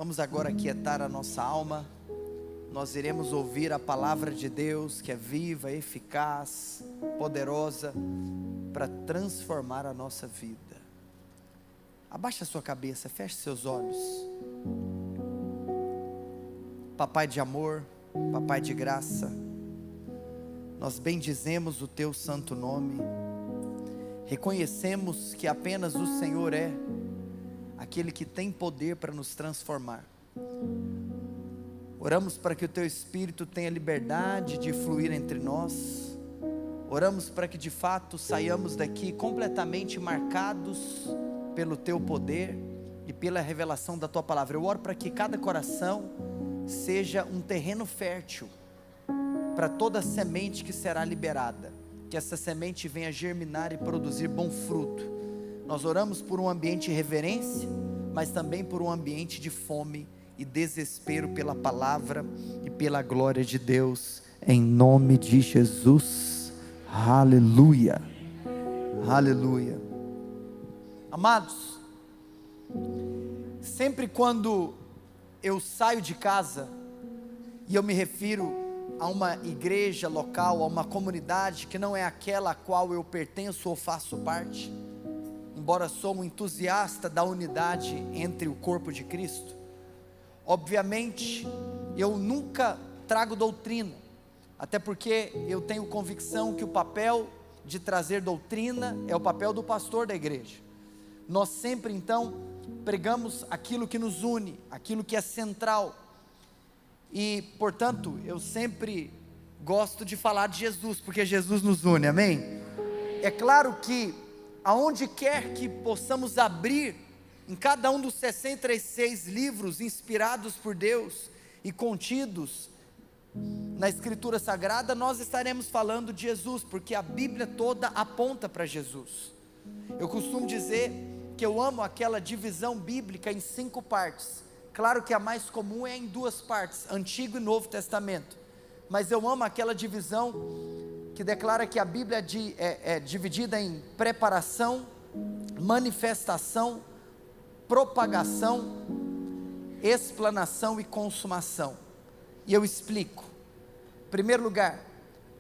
Vamos agora aquietar a nossa alma. Nós iremos ouvir a palavra de Deus, que é viva, eficaz, poderosa, para transformar a nossa vida. Abaixe a sua cabeça, feche seus olhos. Papai de amor, Papai de graça, nós bendizemos o Teu santo nome. Reconhecemos que apenas o Senhor é aquele que tem poder para nos transformar. Oramos para que o Teu Espírito tenha liberdade de fluir entre nós. Oramos para que de fato saiamos daqui completamente marcados pelo Teu poder e pela revelação da Tua palavra. Eu oro para que cada coração seja um terreno fértil para toda semente que será liberada. Que essa semente venha germinar e produzir bom fruto. Nós oramos por um ambiente de reverência, mas também por um ambiente de fome e desespero pela palavra e pela glória de Deus, em nome de Jesus. Aleluia, aleluia. Amados, sempre quando eu saio de casa, e eu me refiro a uma igreja local, a uma comunidade que não é aquela a qual eu pertenço ou faço parte, embora sou um entusiasta da unidade entre o corpo de Cristo, obviamente eu nunca trago doutrina, até porque eu tenho convicção que o papel de trazer doutrina é o papel do pastor da igreja. Nós sempre então pregamos aquilo que nos une, aquilo que é central, e portanto eu sempre gosto de falar de Jesus, porque Jesus nos une, amém? É claro que aonde quer que possamos abrir, em cada um dos 66 livros inspirados por Deus e contidos na Escritura Sagrada, nós estaremos falando de Jesus, porque a Bíblia toda aponta para Jesus. Eu costumo dizer que eu amo aquela divisão bíblica em 5 partes. Claro que a mais comum é em 2 partes, Antigo e Novo Testamento, mas eu amo aquela divisão que declara que a Bíblia é dividida em preparação, manifestação, propagação, explanação e consumação. E eu explico. Em primeiro lugar,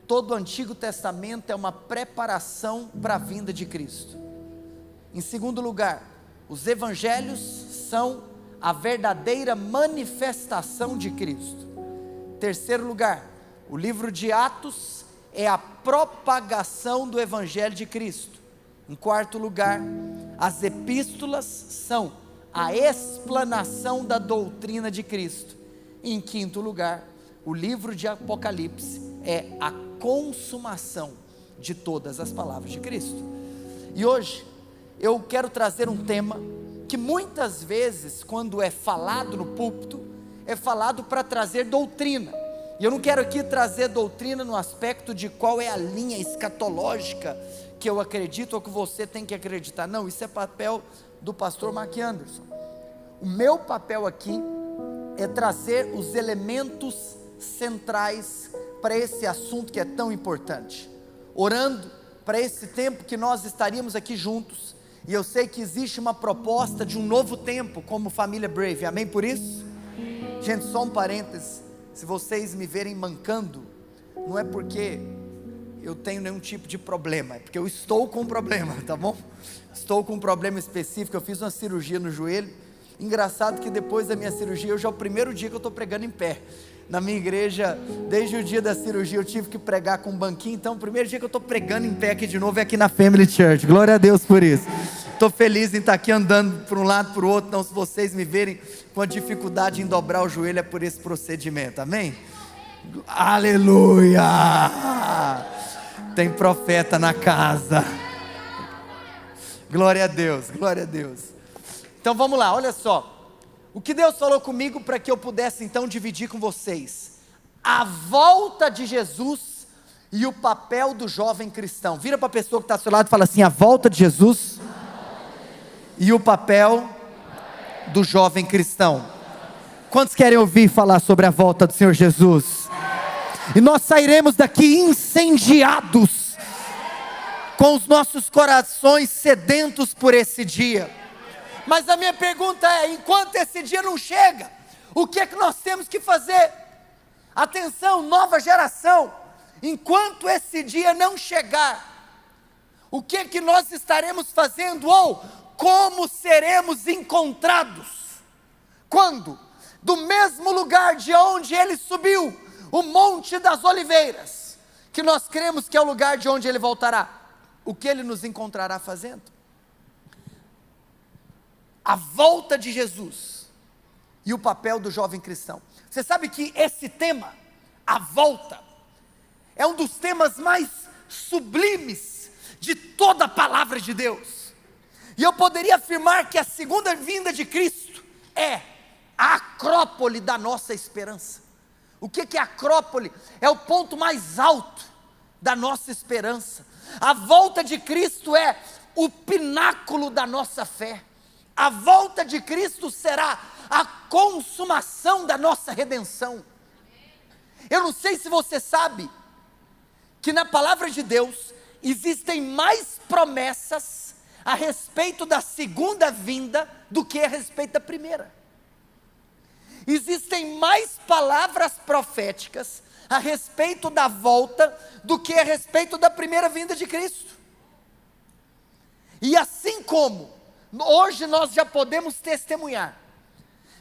todo o Antigo Testamento é uma preparação para a vinda de Cristo. Em segundo lugar, os evangelhos são a verdadeira manifestação de Cristo. Terceiro lugar, o livro de Atos é a propagação do evangelho de Cristo. Em quarto lugar, as epístolas são a explanação da doutrina de Cristo. E em quinto lugar, o livro de Apocalipse é a consumação de todas as palavras de Cristo. E hoje eu quero trazer um tema que muitas vezes, quando é falado no púlpito, é falado para trazer doutrina. E eu não quero aqui trazer doutrina no aspecto de qual é a linha escatológica que eu acredito ou que você tem que acreditar. Não, isso é papel do pastor Mark Anderson. O meu papel aqui é trazer os elementos centrais para esse assunto que é tão importante, orando para esse tempo que nós estaríamos aqui juntos. E eu sei que existe uma proposta de um novo tempo como família Brave, amém por isso? Gente, só um parênteses, se vocês me verem mancando, não é porque eu tenho nenhum tipo de problema, é porque eu estou com um problema, tá bom? Estou com um problema específico, eu fiz uma cirurgia no joelho. Engraçado que depois da minha cirurgia, hoje é o primeiro dia que eu estou pregando em pé. Na minha igreja, desde o dia da cirurgia eu tive que pregar com um banquinho, então o primeiro dia que eu estou pregando em pé aqui de novo é aqui na Family Church, glória a Deus por isso. Estou feliz em estar aqui andando para um lado para o outro, então se vocês me verem com a dificuldade em dobrar o joelho é por esse procedimento, amém? Aleluia! Tem profeta na casa, glória a Deus, glória a Deus. Então vamos lá, olha só. O que Deus falou comigo para que eu pudesse então dividir com vocês? A volta de Jesus e o papel do jovem cristão. Vira para a pessoa que está ao seu lado e fala assim: a volta de Jesus e o papel do jovem cristão. Quantos querem ouvir falar sobre a volta do Senhor Jesus? E nós sairemos daqui incendiados, com os nossos corações sedentos por esse dia. Mas a minha pergunta é: enquanto esse dia não chega, o que é que nós temos que fazer? Atenção, nova geração, enquanto esse dia não chegar, o que é que nós estaremos fazendo, ou como seremos encontrados? Quando? Do mesmo lugar de onde ele subiu, o Monte das Oliveiras, que nós cremos que é o lugar de onde ele voltará, o que ele nos encontrará fazendo? A volta de Jesus e o papel do jovem cristão. Você sabe que esse tema, a volta, é um dos temas mais sublimes de toda a palavra de Deus. E eu poderia afirmar que a segunda vinda de Cristo é a acrópole da nossa esperança. O que é a acrópole? É o ponto mais alto da nossa esperança. A volta de Cristo é o pináculo da nossa fé. A volta de Cristo será a consumação da nossa redenção. Eu não sei se você sabe que na palavra de Deus existem mais promessas a respeito da segunda vinda do que a respeito da primeira. Existem mais palavras proféticas a respeito da volta do que a respeito da primeira vinda de Cristo. E assim como hoje nós já podemos testemunhar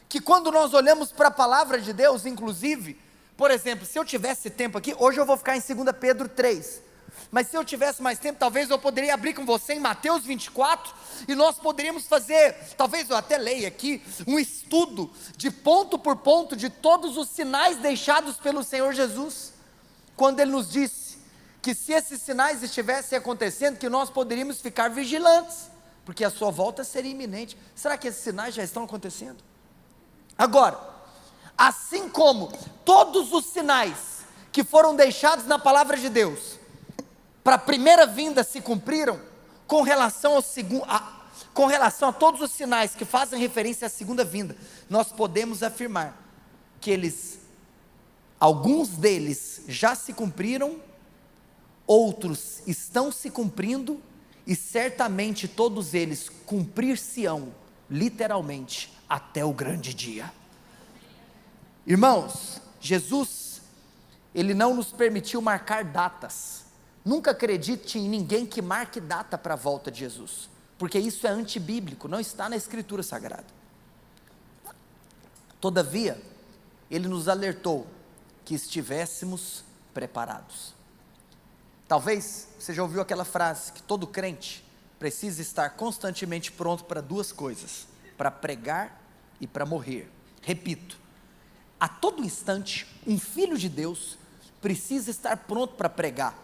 que quando nós olhamos para a palavra de Deus, inclusive, por exemplo, se eu tivesse tempo aqui, hoje eu vou ficar em 2 Pedro 3, mas se eu tivesse mais tempo, talvez eu poderia abrir com você em Mateus 24, e nós poderíamos fazer, talvez eu até leia aqui, um estudo de ponto por ponto, de todos os sinais deixados pelo Senhor Jesus, quando Ele nos disse, que se esses sinais estivessem acontecendo, que nós poderíamos ficar vigilantes, porque a sua volta seria iminente. Será que esses sinais já estão acontecendo? Agora, assim como todos os sinais que foram deixados na palavra de Deus, para a primeira vinda se cumpriram, com relação a todos os sinais que fazem referência à segunda vinda, nós podemos afirmar que alguns deles já se cumpriram, outros estão se cumprindo, e certamente todos eles cumprir-se-ão, literalmente, até o grande dia. Irmãos, Jesus, Ele não nos permitiu marcar datas. Nunca acredite em ninguém que marque data para a volta de Jesus, porque isso é antibíblico, não está na Escritura Sagrada. Todavia, Ele nos alertou que estivéssemos preparados. Talvez você já ouviu aquela frase, que todo crente precisa estar constantemente pronto para duas coisas, para pregar e para morrer. Repito, a todo instante, um filho de Deus precisa estar pronto para pregar.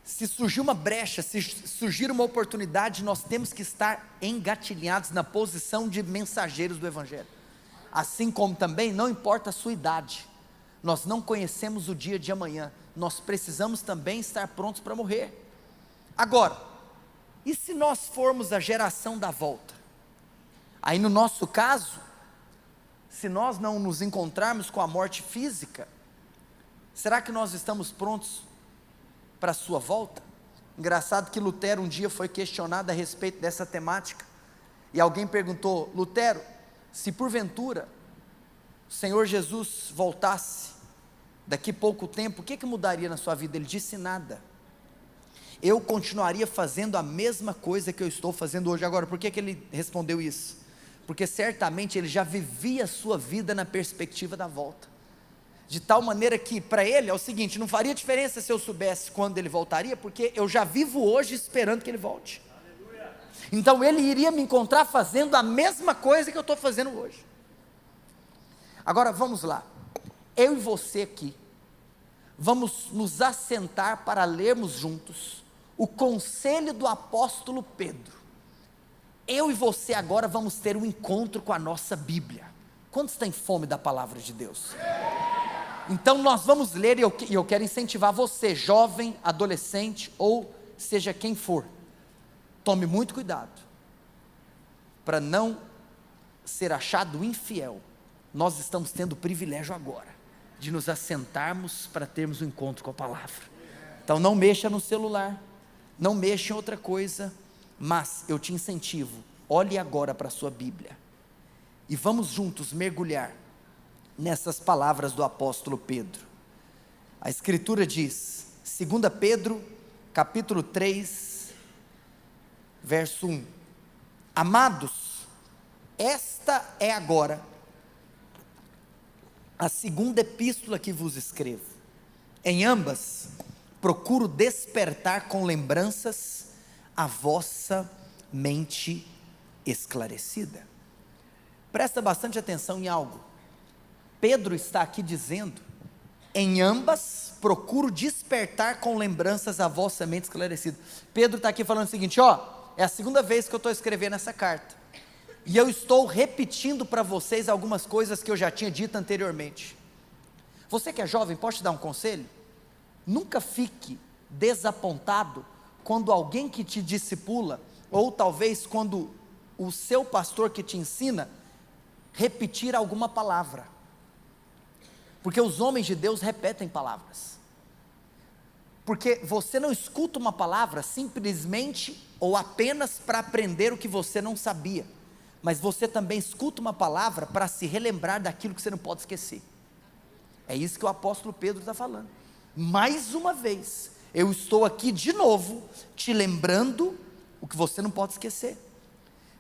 Se surgir uma brecha, se surgir uma oportunidade, nós temos que estar engatilhados na posição de mensageiros do Evangelho. Assim como também, não importa a sua idade, nós não conhecemos o dia de amanhã, nós precisamos também estar prontos para morrer. Agora, e se nós formos a geração da volta? Aí no nosso caso, se nós não nos encontrarmos com a morte física, será que nós estamos prontos para a sua volta? Engraçado que Lutero um dia foi questionado a respeito dessa temática, e alguém perguntou: Lutero, se porventura o Senhor Jesus voltasse daqui pouco tempo, o que mudaria na sua vida? Ele disse: nada, eu continuaria fazendo a mesma coisa que eu estou fazendo hoje. Agora, por que ele respondeu isso? Porque certamente ele já vivia a sua vida na perspectiva da volta, de tal maneira que para ele é o seguinte: não faria diferença se eu soubesse quando ele voltaria, porque eu já vivo hoje esperando que ele volte. Então ele iria me encontrar fazendo a mesma coisa que eu estou fazendo hoje. Agora vamos lá, eu e você aqui, vamos nos assentar para lermos juntos o conselho do apóstolo Pedro. Eu e você agora vamos ter um encontro com a nossa Bíblia. Quantos têm fome da palavra de Deus? Então nós vamos ler, e eu quero incentivar você, jovem, adolescente, ou seja quem for, tome muito cuidado, para não ser achado infiel. Nós estamos tendo o privilégio agora, de nos assentarmos para termos um encontro com a palavra. Então não mexa no celular, não mexa em outra coisa, mas eu te incentivo olhe agora para a sua Bíblia e vamos juntos mergulhar nessas palavras do apóstolo Pedro. A Escritura diz, 2 Pedro, capítulo 3, verso 1: Amados, esta é agora a segunda epístola que vos escrevo. Em ambas, procuro despertar com lembranças a vossa mente esclarecida. Presta bastante atenção em algo. Pedro está aqui dizendo, em ambas, procuro despertar com lembranças a vossa mente esclarecida. Pedro está aqui falando o seguinte, é a segunda vez que eu estou escrevendo essa carta, e eu estou repetindo para vocês algumas coisas que eu já tinha dito anteriormente. Você que é jovem, posso te dar um conselho? Nunca fique desapontado quando alguém que te discipula, ou talvez quando o seu pastor que te ensina, repetir alguma palavra, porque os homens de Deus repetem palavras, porque você não escuta uma palavra simplesmente ou apenas para aprender o que você não sabia, mas você também escuta uma palavra para se relembrar daquilo que você não pode esquecer. É isso que o apóstolo Pedro está falando. Mais uma vez, eu estou aqui de novo, te lembrando o que você não pode esquecer.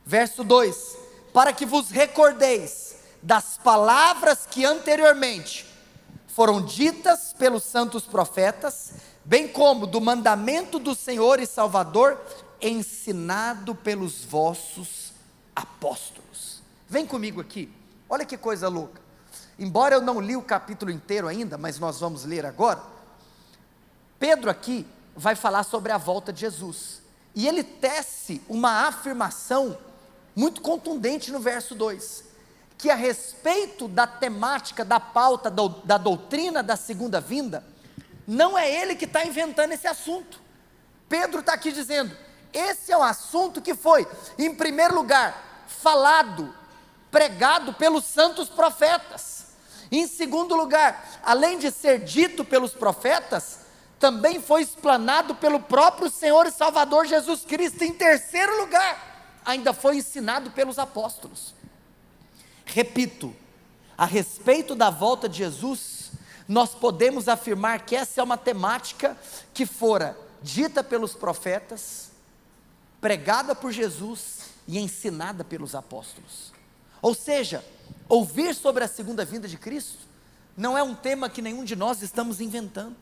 Verso 2: para que vos recordeis das palavras que anteriormente foram ditas pelos santos profetas, bem como do mandamento do Senhor e Salvador, ensinado pelos vossos apóstolos. Vem comigo aqui, olha que coisa louca. Embora eu não li o capítulo inteiro ainda, mas nós vamos ler agora. Pedro aqui vai falar sobre a volta de Jesus, e ele tece uma afirmação muito contundente no verso 2, que a respeito da temática, da pauta, da doutrina da segunda vinda, não é ele que está inventando esse assunto. Pedro está aqui dizendo, esse é um assunto que foi, em primeiro lugar, falado, pregado pelos santos profetas. Em segundo lugar, além de ser dito pelos profetas, também foi explanado pelo próprio Senhor e Salvador Jesus Cristo. Em terceiro lugar, ainda foi ensinado pelos apóstolos. Repito, a respeito da volta de Jesus, nós podemos afirmar que essa é uma temática que fora dita pelos profetas, pregada por Jesus e ensinada pelos apóstolos. Ou seja, ouvir sobre a segunda vinda de Cristo não é um tema que nenhum de nós estamos inventando.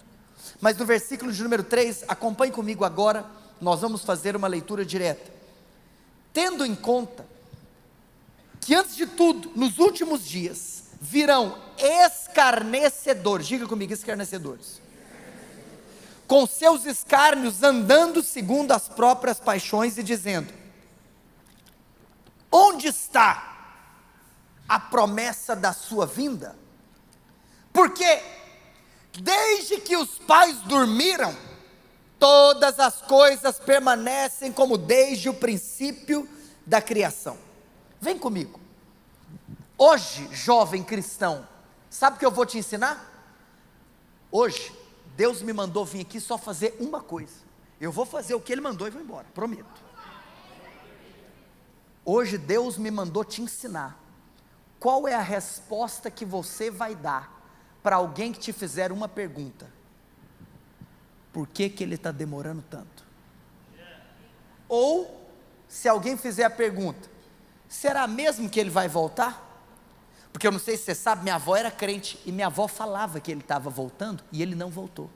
Mas no versículo de número 3, acompanhe comigo agora, nós vamos fazer uma leitura direta. Tendo em conta que antes de tudo, nos últimos dias, virão escarnecedores, diga comigo, escarnecedores, com seus escárnios andando segundo as próprias paixões e dizendo, onde está a promessa da sua vinda? Porque desde que os pais dormiram, todas as coisas permanecem como desde o princípio da criação. Vem comigo. Hoje, jovem cristão, sabe o que eu vou te ensinar? Hoje, Deus me mandou vir aqui só fazer uma coisa. Eu vou fazer o que Ele mandou e vou embora, prometo. Hoje Deus me mandou te ensinar qual é a resposta que você vai dar para alguém que te fizer uma pergunta. Por que Ele está demorando tanto? Ou, se alguém fizer a pergunta, será mesmo que Ele vai voltar? Porque eu não sei se você sabe, minha avó era crente, e minha avó falava que Ele estava voltando, e Ele não voltou.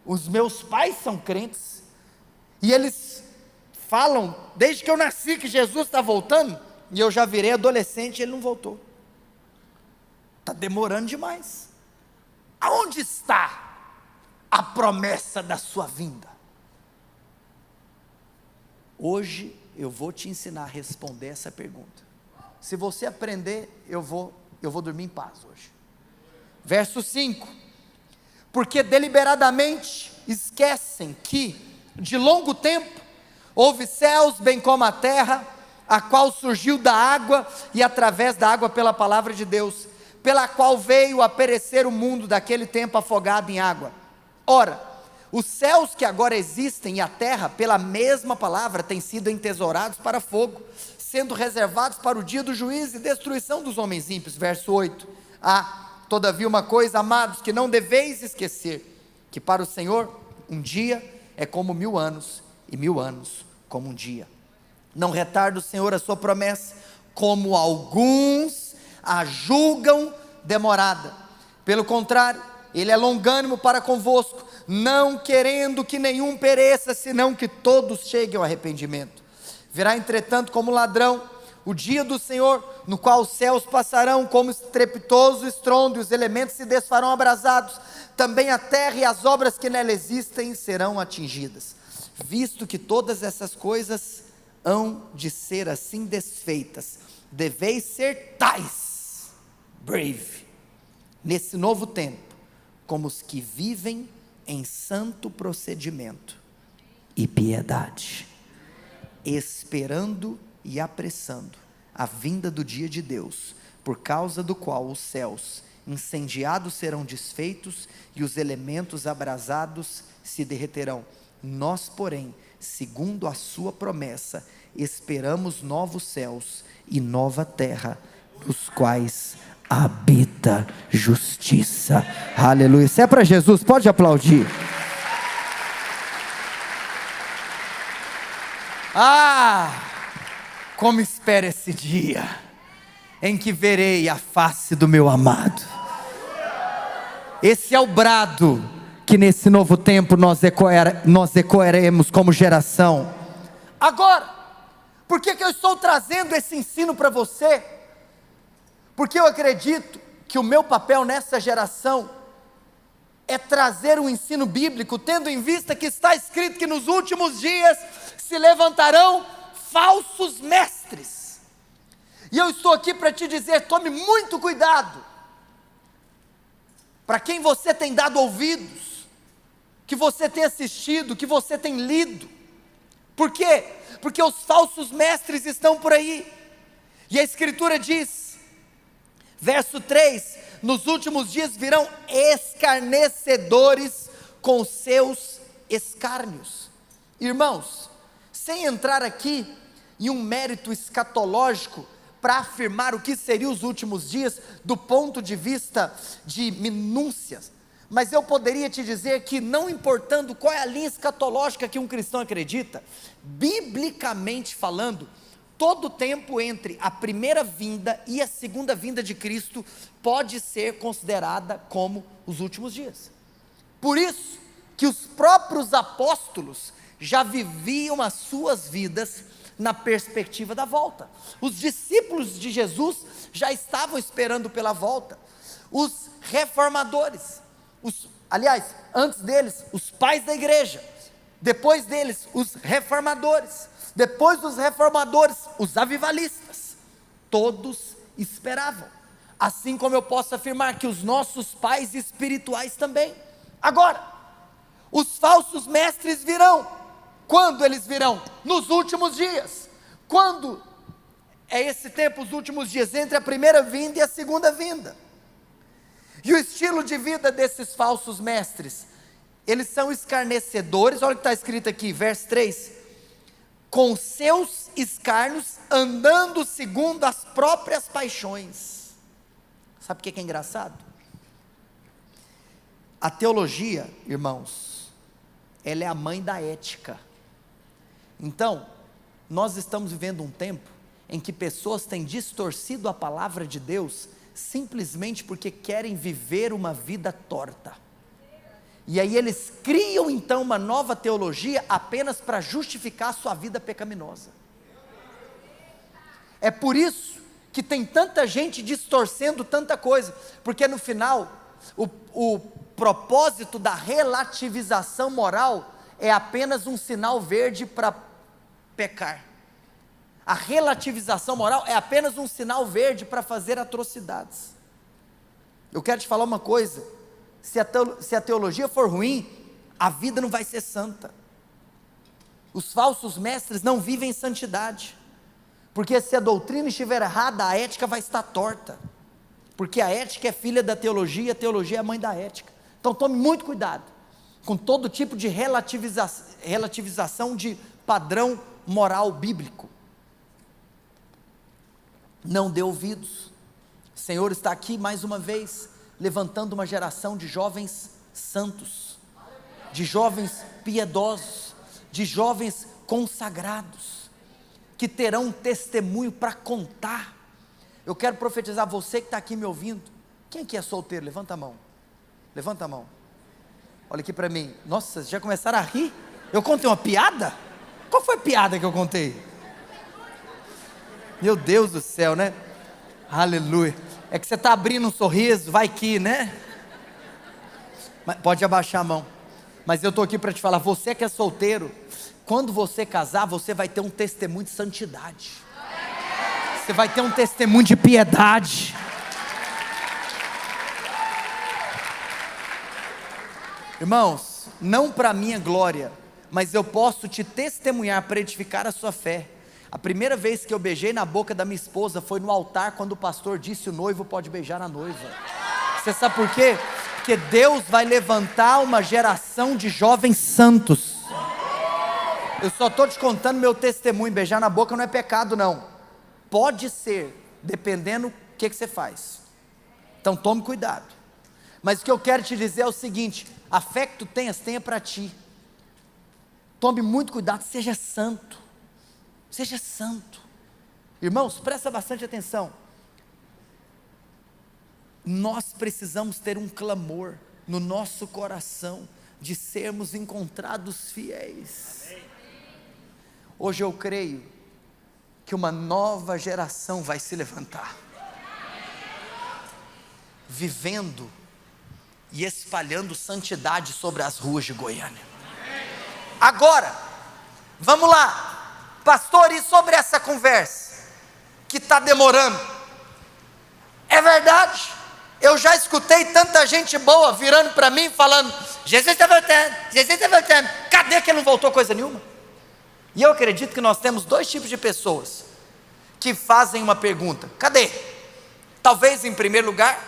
Os meus pais são crentes, e eles falam, desde que eu nasci, que Jesus está voltando, e eu já virei adolescente, e Ele não voltou. Está demorando demais. Aonde está a promessa da sua vinda? Hoje eu vou te ensinar a responder essa pergunta. Se você aprender, eu vou dormir em paz hoje. Verso 5: porque deliberadamente esquecem que de longo tempo houve céus bem como a terra, a qual surgiu da água e através da água pela palavra de Deus, pela qual veio a perecer o mundo daquele tempo afogado em água. Ora, Os céus que agora existem e a terra, pela mesma palavra, têm sido entesourados para fogo, sendo reservados para o dia do juízo e destruição dos homens ímpios. Verso 8. Todavia uma coisa, amados, que não deveis esquecer, que para o Senhor um dia é como 1000 anos, e 1000 anos como um dia. Não retarda o Senhor a sua promessa, como alguns a julgam demorada. Pelo contrário, Ele é longânimo para convosco, não querendo que nenhum pereça, senão que todos cheguem ao arrependimento. Virá entretanto como ladrão o dia do Senhor, no qual os céus passarão como estrepitoso estrondo, e os elementos se desfarão abrasados, também a terra e as obras que nela existem serão atingidas. Visto que todas essas coisas hão de ser assim desfeitas, deveis ser tais, brave, nesse novo tempo, como os que vivem em santo procedimento e piedade, esperando e apressando a vinda do dia de Deus, por causa do qual os céus incendiados serão desfeitos e os elementos abrasados se derreterão. Nós, porém, segundo a sua promessa, esperamos novos céus e nova terra, nos quais habita justiça. Aleluia. Se é para Jesus, pode aplaudir. Como espero esse dia em que verei a face do meu amado. Esse é o brado que nesse novo tempo nós ecoaremos como geração. Agora, por que eu estou trazendo esse ensino para você? Porque eu acredito que o meu papel nessa geração é trazer um ensino bíblico, tendo em vista que está escrito que nos últimos dias se levantarão falsos mestres. E eu estou aqui para te dizer, tome muito cuidado, para quem você tem dado ouvidos, que você tem assistido, que você tem lido. Por quê? Porque os falsos mestres estão por aí, e a Escritura diz, verso 3, nos últimos dias virão escarnecedores com seus escárnios. Irmãos, sem entrar aqui em um mérito escatológico, para afirmar o que seriam os últimos dias, do ponto de vista de minúcias, mas eu poderia te dizer que, não importando qual é a linha escatológica que um cristão acredita, biblicamente falando, todo o tempo entre a primeira vinda e a segunda vinda de Cristo, pode ser considerada como os últimos dias. Por isso, que os próprios apóstolos já viviam as suas vidas na perspectiva da volta. Os discípulos de Jesus já estavam esperando pela volta. Os reformadores, antes deles, os pais da igreja, depois deles, os reformadores, depois dos reformadores, os avivalistas, todos esperavam, assim como eu posso afirmar que os nossos pais espirituais também. Agora, os falsos mestres virão. Quando eles virão? Nos últimos dias. Quando é esse tempo, os últimos dias? Entre a primeira vinda e a segunda vinda. E o estilo de vida desses falsos mestres? Eles são escarnecedores. Olha o que está escrito aqui, verso 3. Com seus escárnios, andando segundo as próprias paixões. Sabe o que é engraçado? A teologia, irmãos, ela é a mãe da ética. Então, nós estamos vivendo um tempo em que pessoas têm distorcido a palavra de Deus simplesmente porque querem viver uma vida torta. E aí eles criam então uma nova teologia apenas para justificar a sua vida pecaminosa. É por isso que tem tanta gente distorcendo tanta coisa, porque no final, o propósito da relativização moral é apenas um sinal verde para pecar. A relativização moral é apenas um sinal verde para fazer atrocidades. Eu quero te falar uma coisa, se a teologia for ruim, a vida não vai ser santa. Os falsos mestres não vivem em santidade, porque se a doutrina estiver errada, a ética vai estar torta, porque a ética é filha da teologia, a teologia é a mãe da ética. Então tome muito cuidado. com todo tipo de relativização de padrão moral bíblico. Não dê ouvidos. O Senhor está aqui mais uma vez, levantando uma geração de jovens santos, de jovens piedosos, de jovens consagrados, que terão um testemunho para contar. Eu quero profetizar, você que está aqui me ouvindo, quem aqui é solteiro? Levanta a mão, levanta a mão, olha aqui para mim. Nossa, vocês já começaram a rir? Eu contei uma piada? Qual foi a piada que eu contei? Meu Deus do céu, né? Aleluia. É que você está abrindo um sorriso, vai que, né? Mas pode abaixar a mão. Mas eu estou aqui para te falar, você que é solteiro, quando você casar, você vai ter um testemunho de santidade. Você vai ter um testemunho de piedade. Irmãos, não para minha glória, mas eu posso te testemunhar para edificar a sua fé. A primeira vez que eu beijei na boca da minha esposa foi no altar, quando o pastor disse: o noivo pode beijar a noiva. Você sabe por quê? Porque Deus vai levantar uma geração de jovens santos. Eu só estou te contando meu testemunho. Beijar na boca não é pecado não. Pode ser, dependendo o que você faz. Então tome cuidado. Mas o que eu quero te dizer é o seguinte: a fé que tu tenhas, tenha para ti. Tome muito cuidado, seja santo. Seja santo. Irmãos, presta bastante atenção. Nós precisamos ter um clamor no nosso coração de sermos encontrados fiéis. Hoje eu creio que uma nova geração vai se levantar, vivendo e espalhando santidade sobre as ruas de Goiânia. Agora, vamos lá. Pastor, e sobre essa conversa que está demorando? É verdade, eu já escutei tanta gente boa virando para mim falando: Jesus está voltando, Jesus está voltando. Cadê que ele não voltou coisa nenhuma? E eu acredito que nós temos dois tipos de pessoas que fazem uma pergunta: cadê? Talvez em primeiro lugar,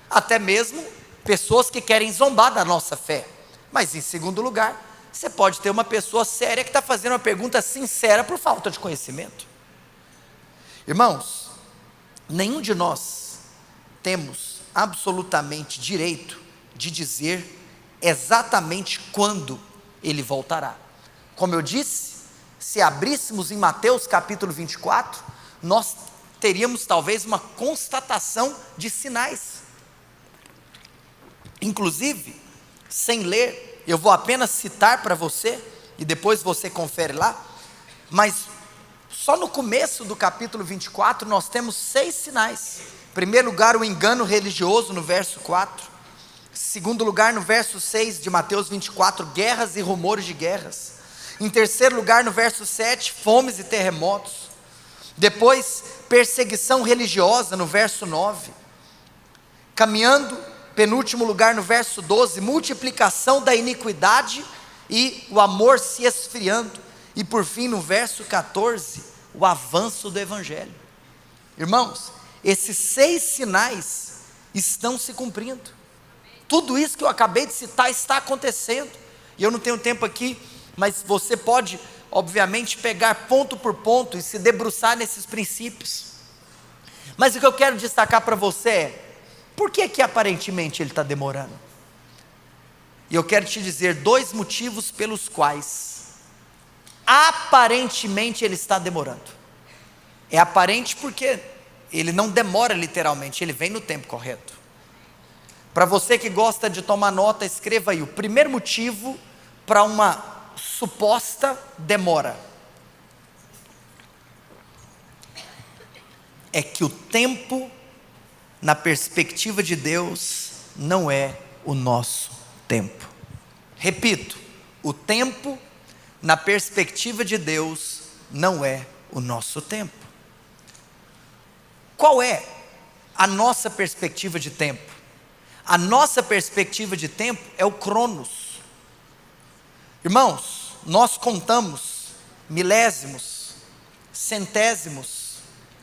até mesmo pessoas que querem zombar da nossa fé. Mas em segundo lugar, você pode ter uma pessoa séria que está fazendo uma pergunta sincera por falta de conhecimento. Irmãos, nenhum de nós temos absolutamente direito de dizer exatamente quando ele voltará. Como eu disse, se abríssemos em Mateus capítulo 24, nós teríamos talvez uma constatação de sinais. Inclusive, sem ler, eu vou apenas citar para você, e depois você confere lá, mas só no começo do capítulo 24 nós temos 6 sinais. Em primeiro lugar, o engano religioso no verso 4. Em segundo lugar, no verso 6 de Mateus 24, guerras e rumores de guerras. Em terceiro lugar, no verso 7, fomes e terremotos. Depois, perseguição religiosa no verso 9. Caminhando, penúltimo lugar, no verso 12, multiplicação da iniquidade e o amor se esfriando. E por fim, no verso 14, o avanço do evangelho. Irmãos, esses 6 sinais estão se cumprindo. Tudo isso que eu acabei de citar está acontecendo. E eu não tenho tempo aqui, mas você pode, obviamente, pegar ponto por ponto e se debruçar nesses princípios. Mas o que eu quero destacar para você é: por que aparentemente ele está demorando? E eu quero te dizer 2 motivos pelos quais aparentemente ele está demorando. É aparente porque ele não demora literalmente, ele vem no tempo correto. Para você que gosta de tomar nota, escreva aí: o primeiro motivo para uma suposta demora é que o tempo, na perspectiva de Deus, não é o nosso tempo. Repito, o tempo, na perspectiva de Deus, não é o nosso tempo. Qual é a nossa perspectiva de tempo? A nossa perspectiva de tempo é o Cronos. Irmãos, nós contamos milésimos, centésimos,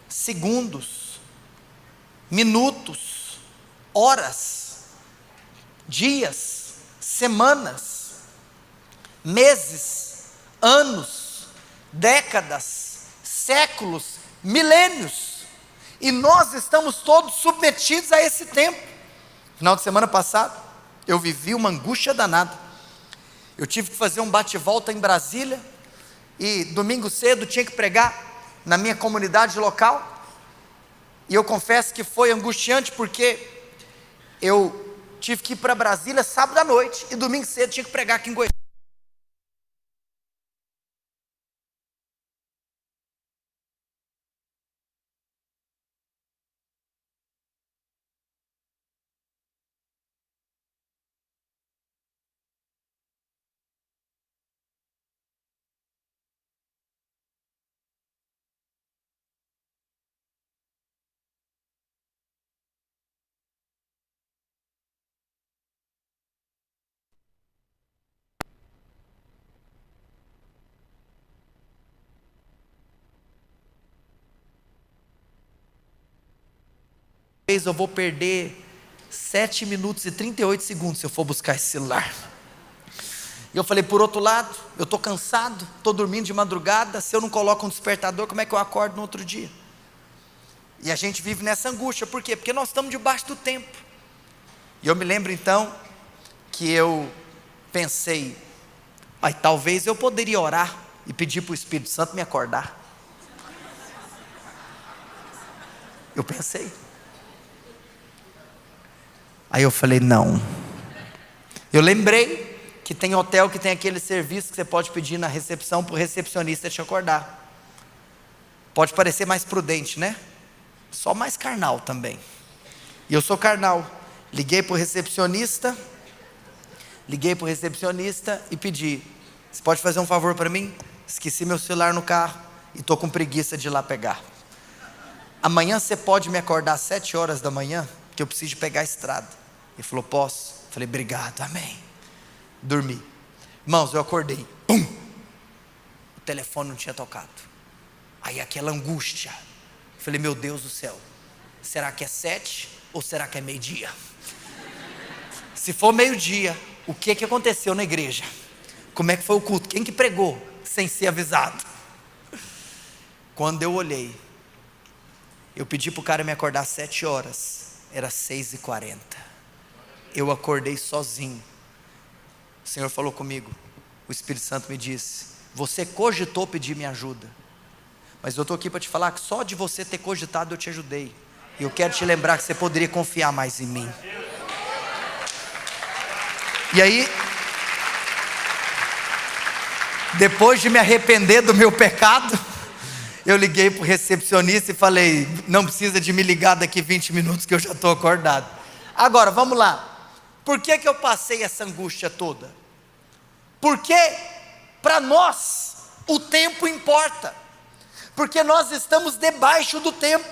segundos, minutos, horas, dias, semanas, meses, anos, décadas, séculos, milênios, e nós estamos todos submetidos a esse tempo. Final de semana passado, eu vivi uma angústia danada. Eu tive que fazer um bate-volta em Brasília, e domingo cedo tinha que pregar na minha comunidade local, e eu confesso que foi angustiante, porque eu tive que ir para Brasília sábado à noite, e domingo cedo tinha que pregar aqui em Goiás. Eu vou perder 7 minutos e 38 segundos se eu for buscar esse celular. E eu falei, por outro lado, eu estou cansado, estou dormindo de madrugada, se eu não coloco um despertador, como é que eu acordo no outro dia? E a gente vive nessa angústia, por quê? Porque nós estamos debaixo do tempo. E eu me lembro então, que eu pensei, talvez eu poderia orar, e pedir para o Espírito Santo me acordar. Eu pensei. Aí eu falei, não. Eu lembrei que tem hotel que tem aquele serviço que você pode pedir na recepção para o recepcionista te acordar. Pode parecer mais prudente, né? Só mais carnal também. E eu sou carnal. Liguei para o recepcionista e pedi, você pode fazer um favor para mim? Esqueci meu celular no carro e estou com preguiça de ir lá pegar. Amanhã você pode me acordar às 7 horas da manhã, que eu preciso de pegar a estrada. Ele falou, posso? Falei, obrigado, amém. Dormi. Irmãos, eu acordei, pum, o telefone não tinha tocado. Aí aquela angústia. Falei, meu Deus do céu, será que é 7 ou será que é meio-dia? Se for meio-dia, o que aconteceu na igreja? Como é que foi o culto? Quem que pregou sem ser avisado? Quando eu olhei, eu pedi para o cara me acordar às 7 horas, era 6h40. Eu acordei sozinho. O Senhor falou comigo, o Espírito Santo me disse, você cogitou pedir minha ajuda, mas eu estou aqui para te falar que só de você ter cogitado eu te ajudei, e eu quero te lembrar que você poderia confiar mais em mim. E aí, depois de me arrepender do meu pecado, eu liguei para o recepcionista e falei, não precisa de me ligar daqui 20 minutos que eu já estou acordado. Agora, vamos lá. Por que eu passei essa angústia toda? Porque para nós o tempo importa, porque nós estamos debaixo do tempo.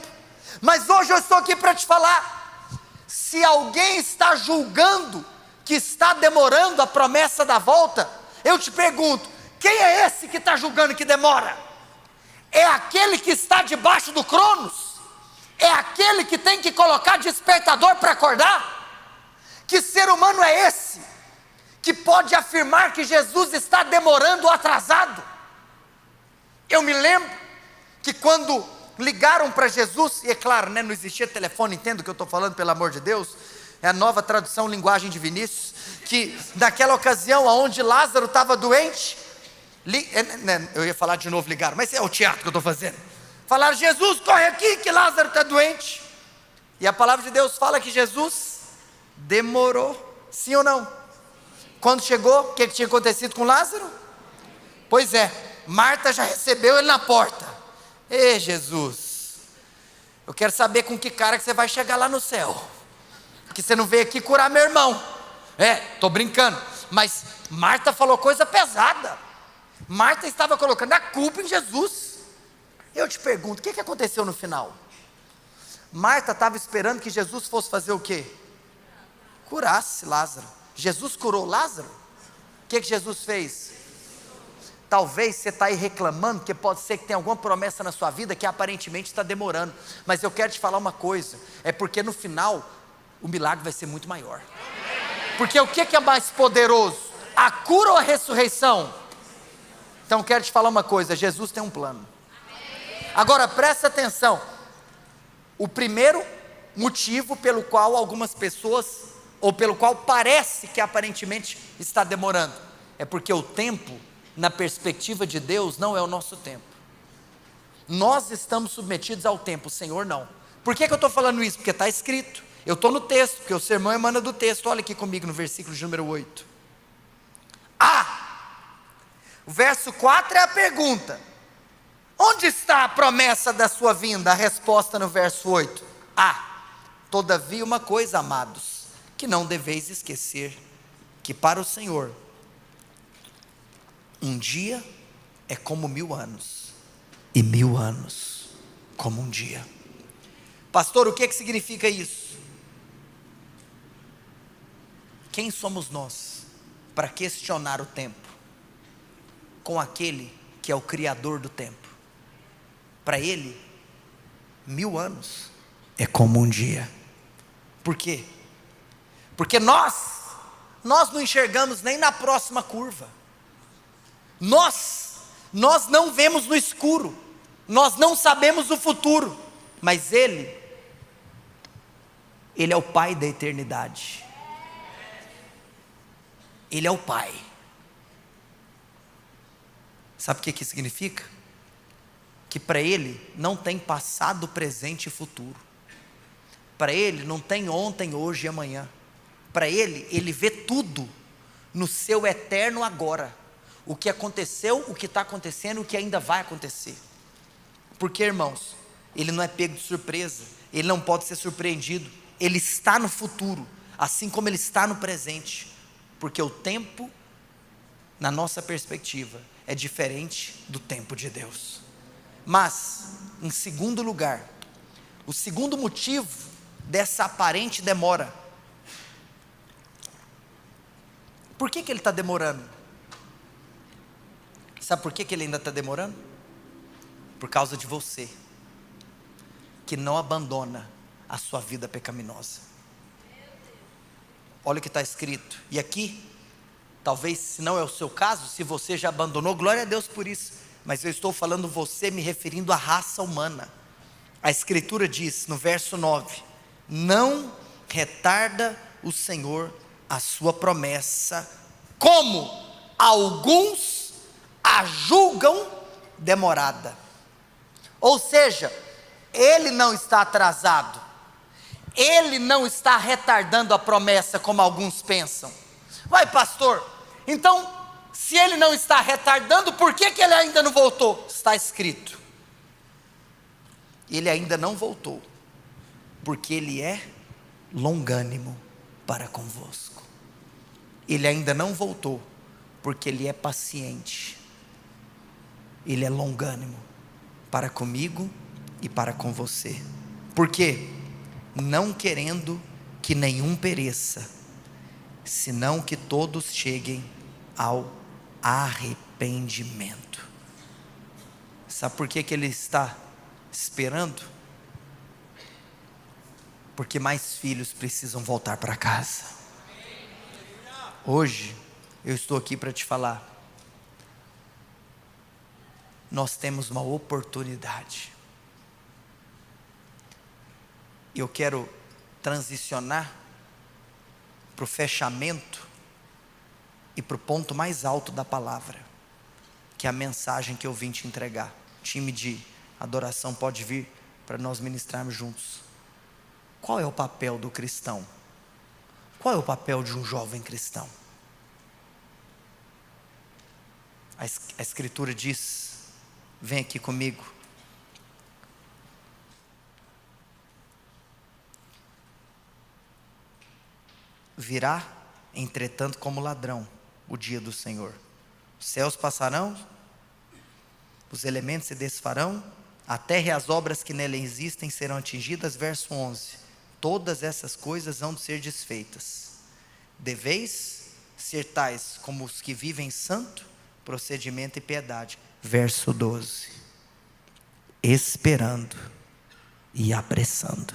Mas hoje eu estou aqui para te falar, se alguém está julgando que está demorando a promessa da volta, eu te pergunto, quem é esse que está julgando que demora? É aquele que está debaixo do Cronos? É aquele que tem que colocar despertador para acordar? Que ser humano é esse, que pode afirmar que Jesus está demorando ou atrasado? Eu me lembro que quando ligaram para Jesus, e é claro, não existia telefone, entendo o que eu estou falando, pelo amor de Deus, é a nova tradução linguagem de Vinícius, que naquela ocasião onde Lázaro estava doente, eu ia falar de novo, ligaram, mas é o teatro que eu estou fazendo, falaram, Jesus, corre aqui que Lázaro está doente, e a palavra de Deus fala que Jesus demorou, sim ou não? Quando chegou, o que tinha acontecido com Lázaro? Pois é, Marta já recebeu ele na porta. Ei Jesus, eu quero saber com que cara que você vai chegar lá no céu, porque você não veio aqui curar meu irmão. Estou brincando, mas Marta falou coisa pesada. Marta estava colocando a culpa em Jesus. Eu te pergunto, o que aconteceu no final? Marta estava esperando que Jesus fosse fazer o quê? Curasse Lázaro. Jesus curou Lázaro? O que Jesus fez? Talvez você está aí reclamando, porque pode ser que tenha alguma promessa na sua vida que aparentemente está demorando, mas eu quero te falar uma coisa, é porque no final, o milagre vai ser muito maior. Porque o que é mais poderoso? A cura ou a ressurreição? Então quero te falar uma coisa, Jesus tem um plano. Agora presta atenção, o primeiro motivo pelo qual algumas pessoas, ou pelo qual parece que aparentemente está demorando, é porque o tempo, na perspectiva de Deus, não é o nosso tempo. Nós estamos submetidos ao tempo, o Senhor não. Por que eu estou falando isso? Porque está escrito, eu estou no texto, porque o sermão emana do texto. Olha aqui comigo no versículo de número 8. O verso 4 é a pergunta: onde está a promessa da sua vinda? A resposta no verso 8. Todavia uma coisa, amados, que não deveis esquecer, que para o Senhor, um dia é como 1000 anos, e 1000 anos como um dia. Pastor, o que significa isso? Quem somos nós para questionar o tempo com aquele que é o Criador do tempo? Para Ele, 1000 anos é como um dia. Por quê? Porque nós não enxergamos nem na próxima curva. Nós não vemos no escuro, nós não sabemos o futuro, mas Ele é o Pai da eternidade. Ele é o Pai. Sabe o que significa? Que para Ele não tem passado, presente e futuro. Para Ele não tem ontem, hoje e amanhã. Para Ele vê tudo no seu eterno agora. O que aconteceu, o que está acontecendo, o que ainda vai acontecer. Porque, irmãos, Ele não é pego de surpresa, Ele não pode ser surpreendido. Ele está no futuro, assim como Ele está no presente. Porque o tempo, na nossa perspectiva, é diferente do tempo de Deus. Mas, em segundo lugar, o segundo motivo dessa aparente demora. Por que Ele está demorando? Sabe por que Ele ainda está demorando? Por causa de você, que não abandona a sua vida pecaminosa. Olha o que está escrito. E aqui, talvez se não é o seu caso, se você já abandonou, glória a Deus por isso. Mas eu estou falando você, me referindo à raça humana. A Escritura diz no verso 9: não retarda o Senhor a sua promessa, como alguns a julgam demorada. Ou seja, Ele não está atrasado, Ele não está retardando a promessa como alguns pensam. Vai, pastor, então se Ele não está retardando, por que Ele ainda não voltou? Está escrito, Ele ainda não voltou, porque Ele é longânimo para convosco. Ele ainda não voltou, porque Ele é paciente. Ele é longânimo para comigo e para com você. Por quê? Não querendo que nenhum pereça, senão que todos cheguem ao arrependimento. Sabe por que Ele está esperando? Porque mais filhos precisam voltar para casa. Hoje eu estou aqui para te falar, nós temos uma oportunidade. Eu quero transicionar para o fechamento e para o ponto mais alto da palavra, que é a mensagem que eu vim te entregar. O time de adoração pode vir para nós ministrarmos juntos. Qual é o papel do cristão? Qual é o papel de um jovem cristão? A Escritura diz, vem aqui comigo, virá, entretanto, como ladrão o dia do Senhor. Os céus passarão, os elementos se desfarão, a terra e as obras que nela existem serão atingidas. Verso 11, todas essas coisas hão de ser desfeitas. Deveis ser tais como os que vivem santo procedimento e piedade. Verso 12, esperando e apressando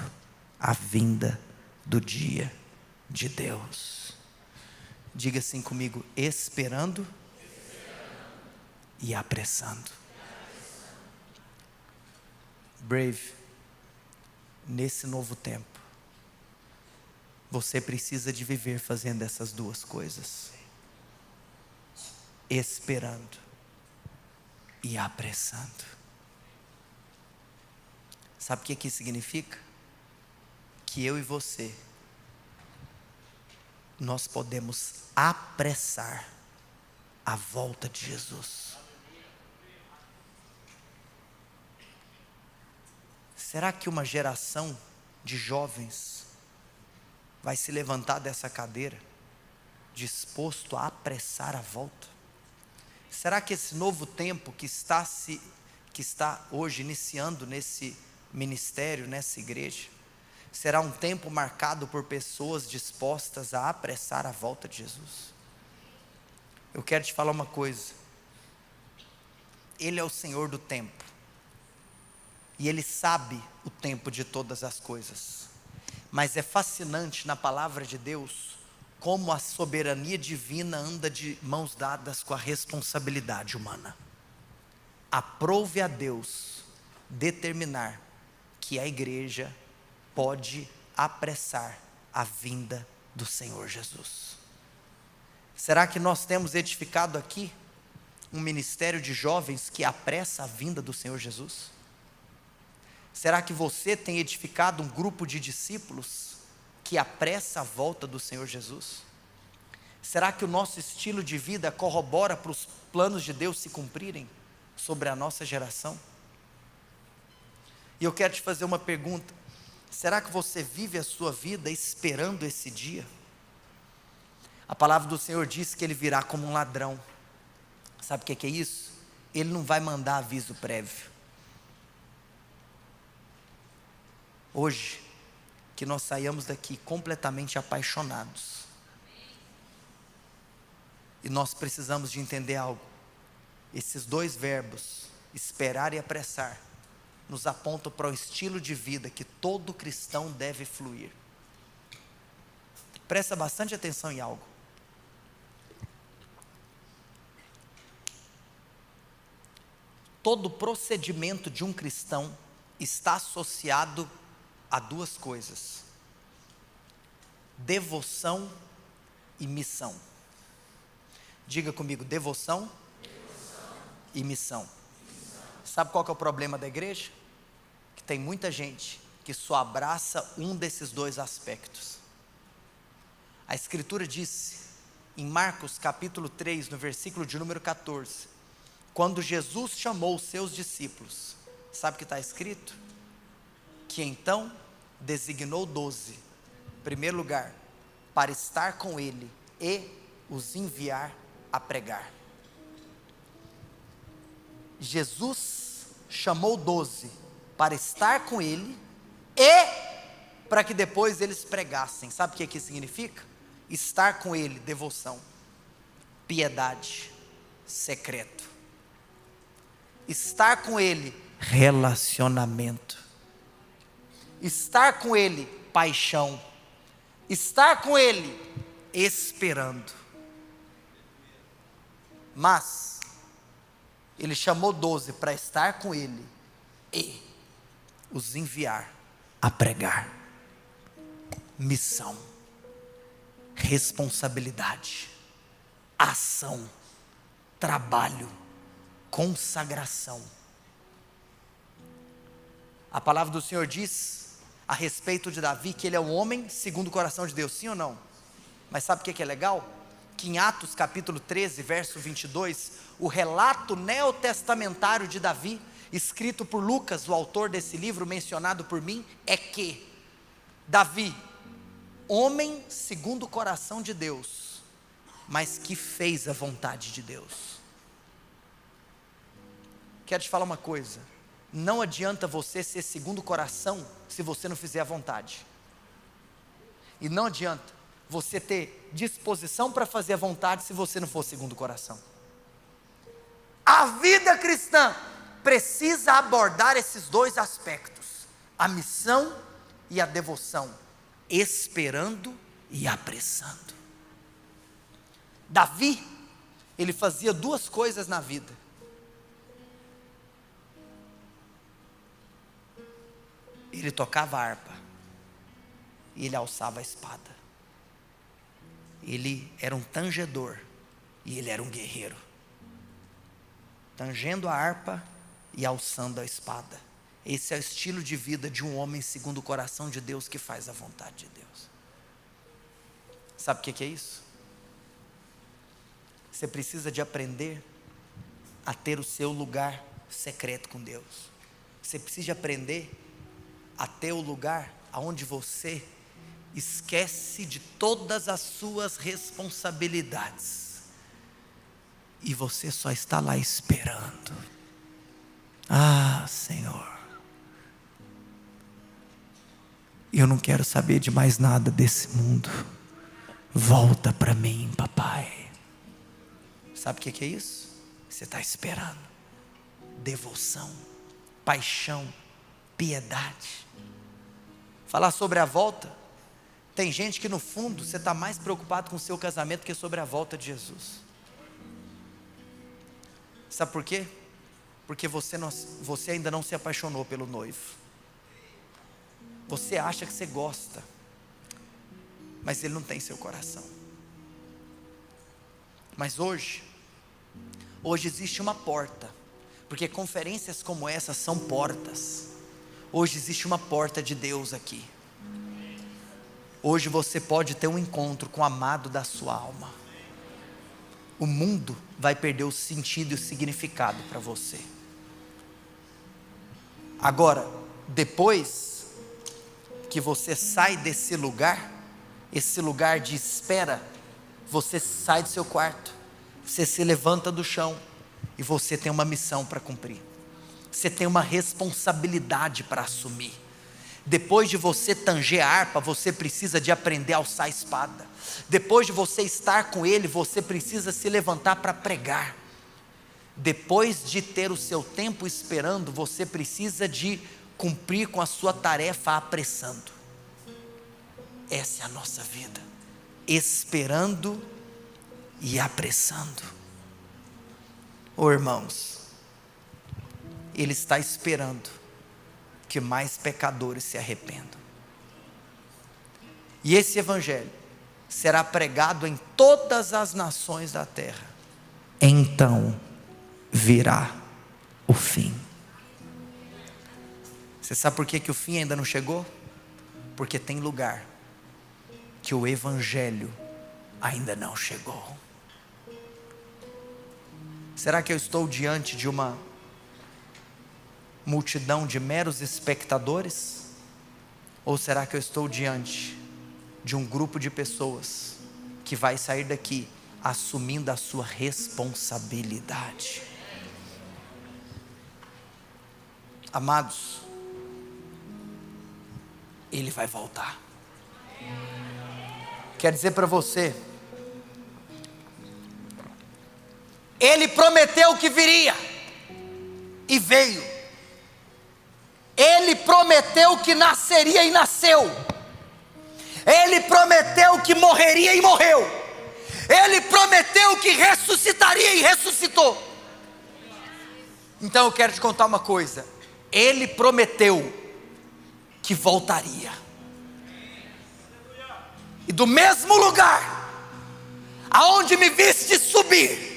a vinda do dia de Deus. Diga assim comigo: esperando e apressando. Brave, nesse novo tempo, você precisa de viver fazendo essas duas coisas: esperando e apressando. Sabe o que isso significa? Que eu e você, nós podemos apressar a volta de Jesus. Será que uma geração de jovens vai se levantar dessa cadeira, disposto a apressar a volta? Será que esse novo tempo que está hoje iniciando nesse ministério, nessa igreja, será um tempo marcado por pessoas dispostas a apressar a volta de Jesus? Eu quero te falar uma coisa: Ele é o Senhor do tempo, e Ele sabe o tempo de todas as coisas. Mas é fascinante na palavra de Deus como a soberania divina anda de mãos dadas com a responsabilidade humana. Aprove a Deus determinar que a igreja pode apressar a vinda do Senhor Jesus. Será que nós temos edificado aqui um ministério de jovens que apressa a vinda do Senhor Jesus? Será que você tem edificado um grupo de discípulos que apressa a volta do Senhor Jesus? Será que o nosso estilo de vida corrobora para os planos de Deus se cumprirem sobre a nossa geração? E eu quero te fazer uma pergunta: será que você vive a sua vida esperando esse dia? A palavra do Senhor diz que Ele virá como um ladrão. Sabe o que é isso? Ele não vai mandar aviso prévio. Hoje, que nós saiamos daqui completamente apaixonados. E nós precisamos de entender algo. Esses dois verbos, esperar e apressar, nos apontam para o estilo de vida que todo cristão deve fluir. Presta bastante atenção em algo. Todo procedimento de um cristão está associado a duas coisas: devoção e missão. Diga comigo: devoção e missão. Sabe qual que é o problema da igreja? Que tem muita gente que só abraça um desses dois aspectos. A Escritura diz, em Marcos capítulo 3, no versículo de número 14, quando Jesus chamou os seus discípulos, sabe o que está escrito? Que então designou 12, em primeiro lugar, para estar com Ele e os enviar a pregar. Jesus chamou 12 para estar com Ele e para que depois eles pregassem. Sabe o que isso significa? Estar com Ele, devoção, piedade, secreto. Estar com Ele, relacionamento. Estar com Ele, paixão. Estar com Ele, esperando. Mas Ele chamou 12 para estar com Ele e os enviar a pregar. Missão, responsabilidade, ação, trabalho, consagração. A palavra do Senhor diz a respeito de Davi que ele é um homem segundo o coração de Deus, sim ou não? Mas sabe o que é legal? Que em Atos capítulo 13, verso 22, o relato neotestamentário de Davi, escrito por Lucas, o autor desse livro, mencionado por mim, é que Davi, homem segundo o coração de Deus, mas que fez a vontade de Deus. Quero te falar uma coisa: não adianta você ser segundo o coração se você não fizer a vontade. E não adianta você ter disposição para fazer a vontade se você não for segundo o coração. A vida cristã precisa abordar esses dois aspectos: a missão e a devoção, esperando e apressando. Davi, ele fazia duas coisas na vida. Ele tocava a harpa e ele alçava a espada. Ele era um tangedor e ele era um guerreiro, tangendo a harpa e alçando a espada. Esse é o estilo de vida de um homem segundo o coração de Deus, que faz a vontade de Deus. Sabe o que é isso? Você precisa de aprender a ter o seu lugar secreto com Deus. Você precisa de aprender a ter o lugar onde você esquece de todas as suas responsabilidades e você só está lá esperando. Ah, Senhor, eu não quero saber de mais nada desse mundo. Volta para mim, papai. Sabe o que é isso? Você está esperando devoção, paixão, piedade. Falar sobre a volta, tem gente que no fundo você está mais preocupado com o seu casamento que sobre a volta de Jesus. Sabe por quê? Porque você ainda não se apaixonou pelo noivo. Você acha que você gosta, mas ele não tem seu coração. Mas hoje existe uma porta, porque conferências como essa são portas. Hoje existe uma porta de Deus aqui. Hoje você pode ter um encontro com o amado da sua alma. O mundo vai perder o sentido e o significado para você. Agora, depois que você sai desse lugar, esse lugar de espera, você sai do seu quarto, você se levanta do chão e você tem uma missão para cumprir. Você tem uma responsabilidade para assumir. Depois de você tanger a harpa, você precisa de aprender a alçar a espada. Depois de você estar com ele, você precisa se levantar para pregar. Depois de ter o seu tempo esperando, você precisa de cumprir com a sua tarefa apressando. Essa é a nossa vida, esperando e apressando. Irmãos, ele está esperando que mais pecadores se arrependam. E esse evangelho será pregado em todas as nações da terra. Então virá o fim. Você sabe por que o fim ainda não chegou? Porque tem lugar que o evangelho ainda não chegou. Será que eu estou diante de uma multidão de meros espectadores? Ou será que eu estou diante de um grupo de pessoas que vai sair daqui assumindo a sua responsabilidade? Amados, ele vai voltar. Quer dizer para você, ele prometeu que viria e veio. Ele prometeu que nasceria e nasceu. Ele prometeu que morreria e morreu. Ele prometeu que ressuscitaria e ressuscitou. Então eu quero te contar uma coisa. Ele prometeu que voltaria. E do mesmo lugar aonde me viste subir,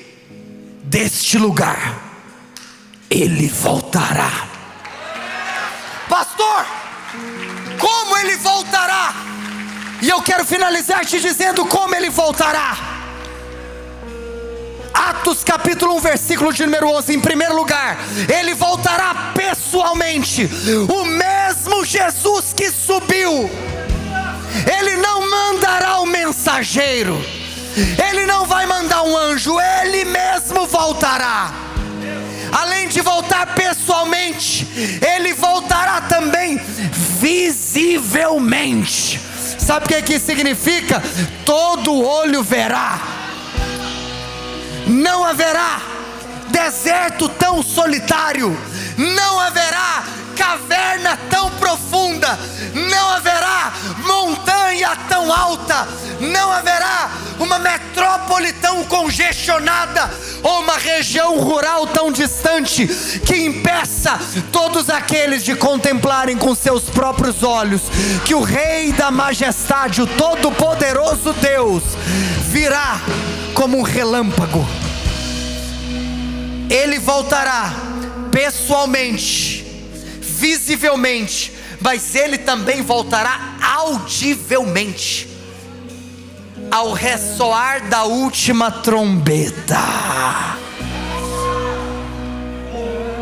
deste lugar ele voltará. Pastor, como ele voltará? E eu quero finalizar te dizendo como ele voltará. Atos capítulo 1, versículo de número 11. Em primeiro lugar, ele voltará pessoalmente. O mesmo Jesus que subiu, ele não mandará um mensageiro, ele não vai mandar um anjo, ele mesmo voltará. Além de voltar pessoalmente, ele voltará também visivelmente. Sabe o que significa? Todo olho verá. Não haverá deserto tão solitário, não haverá caverna tão profunda, não haverá montanha tão alta, não haverá uma metrópole tão congestionada, ou uma região rural tão distante, que impeça todos aqueles de contemplarem com seus próprios olhos, que o Rei da Majestade, o Todo-Poderoso Deus, virá como um relâmpago. Ele voltará pessoalmente, visivelmente, mas ele também voltará audivelmente, ao ressoar da última trombeta.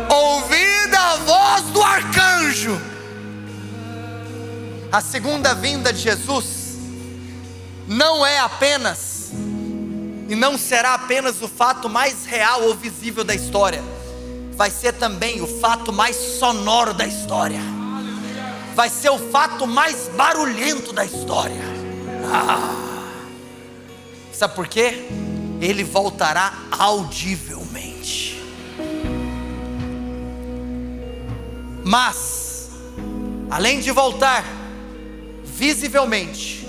Ouvida a voz do arcanjo. A segunda vinda de Jesus não é apenas, e não será apenas o fato mais real ou visível da história, vai ser também o fato mais sonoro da história, vai ser o fato mais barulhento da história. Sabe por quê? Ele voltará audivelmente. Mas, além de voltar visivelmente,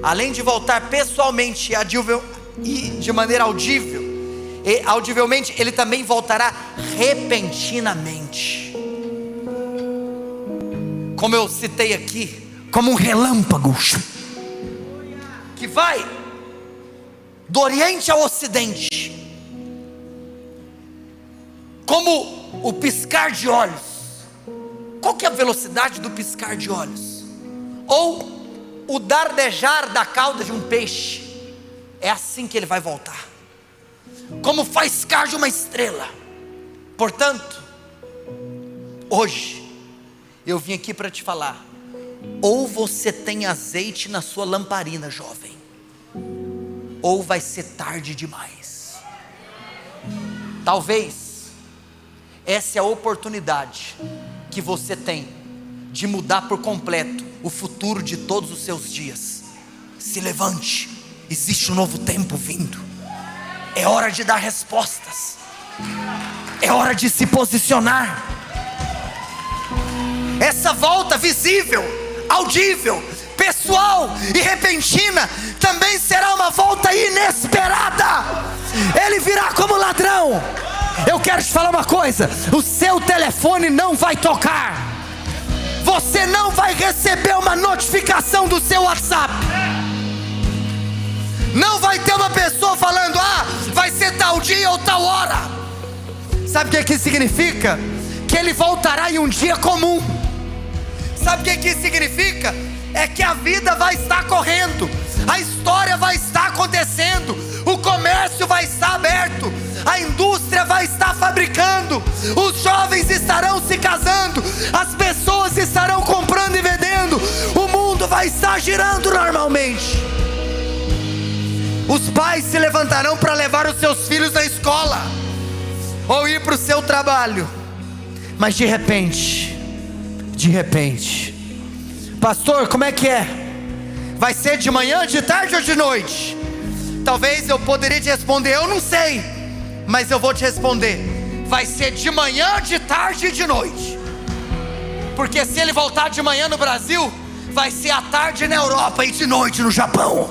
além de voltar pessoalmente e de maneira audível, e audivelmente, ele também voltará repentinamente. Como eu citei aqui, como um relâmpago que vai do Oriente ao Ocidente, como o piscar de olhos. Qual que é a velocidade do piscar de olhos? Ou o dardejar da cauda de um peixe. É assim que ele vai voltar, como o faiscar de uma estrela. Portanto, hoje eu vim aqui para te falar: ou você tem azeite na sua lamparina, jovem, ou vai ser tarde demais. Talvez essa é a oportunidade que você tem de mudar por completo o futuro de todos os seus dias. Se levante, existe um novo tempo vindo. É hora de dar respostas, é hora de se posicionar. Essa volta visível, audível, pessoal e repentina também será uma volta inesperada. Ele virá como ladrão. Eu quero te falar uma coisa: o seu telefone não vai tocar, você não vai receber uma notificação do seu WhatsApp, não vai ter uma pessoa falando: vai ser tal dia ou tal hora. Sabe o que significa? Que ele voltará em um dia comum. Sabe o que significa? É que a vida vai estar correndo, a história vai estar acontecendo, o comércio vai estar aberto, a indústria vai estar fabricando, os jovens estarão se casando, as pessoas estarão comprando e vendendo, o mundo vai estar girando normalmente. Os pais se levantarão para levar os seus filhos na escola ou ir para o seu trabalho. Mas de repente, pastor, como é que é? Vai ser de manhã, de tarde ou de noite? Talvez eu poderia te responder: eu não sei, mas eu vou te responder: vai ser de manhã, de tarde e de noite. Porque se ele voltar de manhã no Brasil, vai ser à tarde na Europa e de noite no Japão.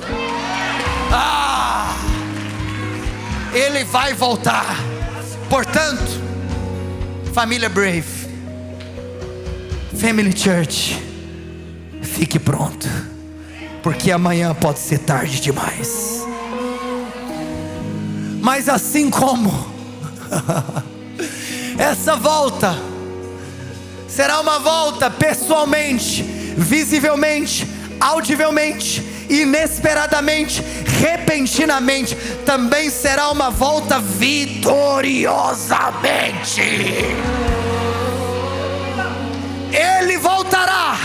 Ele vai voltar. Portanto, família Brave, Family Church, fique pronto, porque amanhã pode ser tarde demais. Mas assim como essa volta será uma volta pessoalmente, visivelmente, audivelmente, inesperadamente, repentinamente, também será uma volta vitoriosamente. Ele voltará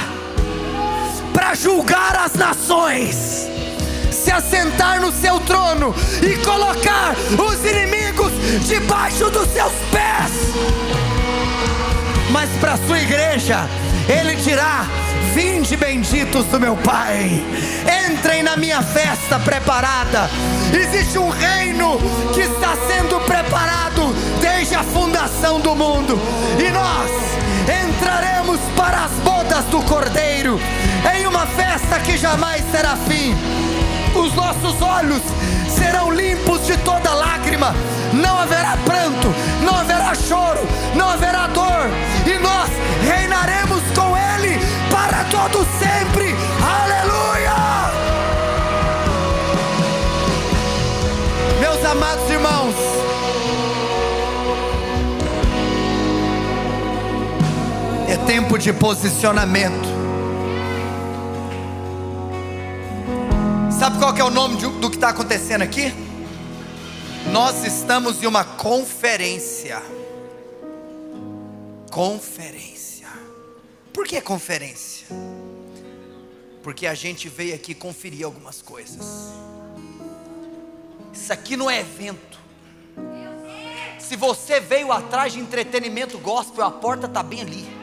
para julgar as nações, se assentar no seu trono e colocar os inimigos debaixo dos seus pés. Mas para a sua igreja ele dirá: vinde benditos do meu Pai, entrem na minha festa preparada. Existe um reino que está sendo preparado desde desde a fundação do mundo, e nós entraremos para as bodas do Cordeiro, em uma festa que jamais terá fim. Os nossos olhos serão limpos de toda lágrima, não haverá pranto, não haverá choro, não haverá dor, e nós reinaremos com Ele para todo sempre. Aleluia! Meus amados irmãos, é tempo de posicionamento. Sabe qual que é o nome do que está acontecendo aqui? Nós estamos em uma conferência. Conferência. Por que conferência? Porque a gente veio aqui conferir algumas coisas. Isso aqui não é evento. Se você veio atrás de entretenimento gospel, a porta está bem ali.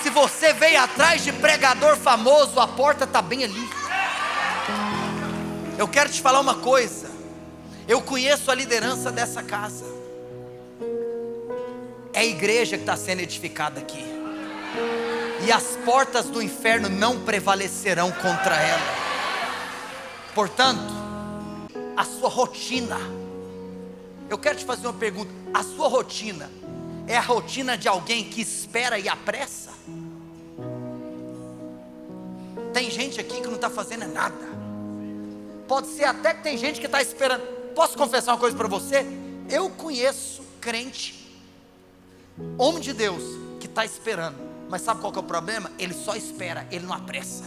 Se você veio atrás de pregador famoso, a porta está bem ali. Eu quero te falar uma coisa. Eu conheço a liderança dessa casa. É a igreja que está sendo edificada aqui. E as portas do inferno não prevalecerão contra ela. Portanto, a sua rotina. Eu quero te fazer uma pergunta. A sua rotina é a rotina de alguém que espera e apressa? Tem gente aqui que não está fazendo nada. Pode ser até que tem gente que está esperando. Posso confessar uma coisa para você? Eu conheço crente, homem de Deus, que está esperando. Mas sabe qual que é o problema? Ele só espera, ele não apressa.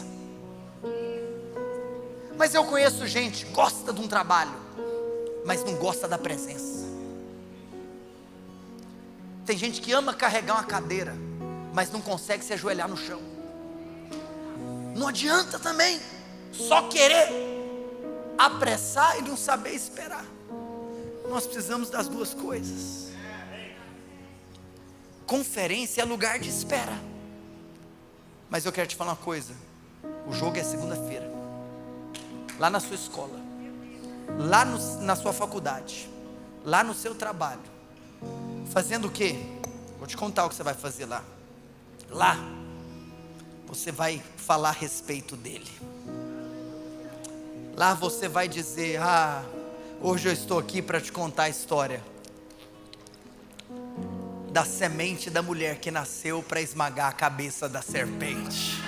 Mas eu conheço gente que gosta de um trabalho, mas não gosta da presença. Tem gente que ama carregar uma cadeira, mas não consegue se ajoelhar no chão. Não adianta também só querer apressar e não saber esperar. Nós precisamos das duas coisas. Conferência é lugar de espera. Mas eu quero te falar uma coisa. O jogo é segunda-feira, lá na sua escola, lá na sua faculdade, lá no seu trabalho. Fazendo o quê? Vou te contar o que você vai fazer lá. Lá você vai falar a respeito dele. Lá você vai dizer: hoje eu estou aqui para te contar a história da semente da mulher que nasceu para esmagar a cabeça da serpente.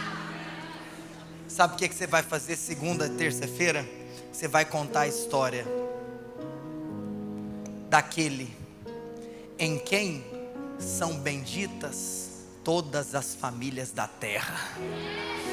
Sabe o que você vai fazer segunda e terça-feira? Você vai contar a história daquele em quem são benditas todas as famílias da terra.